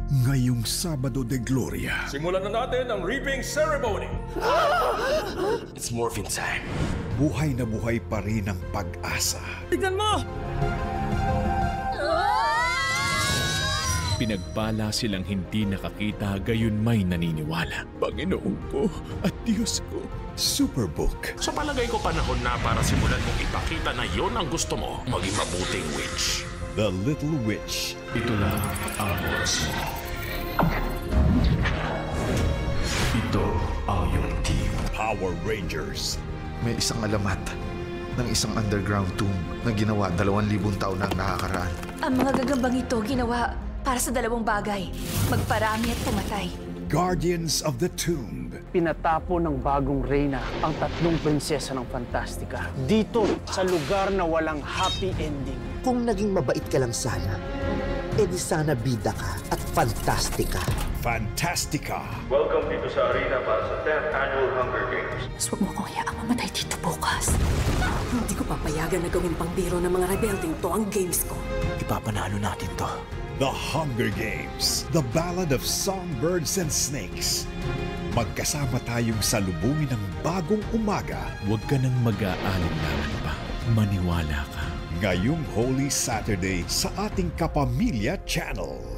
ngayong Sabado de Gloria. Simulan na natin ang reaping ceremony. It's morphine time. Buhay na buhay pa rin ang pag-asa. Tignan mo! Pinagpala silang hindi nakakita, gayon may naniniwala. Panginoon ko at Diyos ko. Superbook. Sa palagay ko panahon na para simulan mong ipakita na yon ang gusto mo, maging mabuting witch. The Little Witch. Ito na ang oras mo. Ito ang iyong team. Power Rangers. May isang alamat ng isang underground tomb na ginawa 2,000 taon na ang nakakaraan. Ang mga gagambang ito ginawa para sa dalawang bagay, magparami at pumatay. Guardians of the Tomb. Pinatapo ng bagong reyna ang 3 prinsesa ng Fantastica. Dito, sa lugar na walang happy ending. Kung naging mabait ka lang sana, edi sana bida ka at Fantastica. Fantastica. Welcome dito sa arena para sa 10th Annual Hunger Games. Huwag mo kong hayaang mamatay dito bukas. Hindi ko papayagan na gawing pangbiro ng mga rebelding to ang games ko. Ipapanalo natin to. The Hunger Games. The Ballad of Songbirds and Snakes. Magkasama tayong salubungin ng bagong umaga. Huwag ka nang mag-aalinlangan pa. Maniwala ka. Ngayong Holy Saturday sa ating Kapamilya Channel.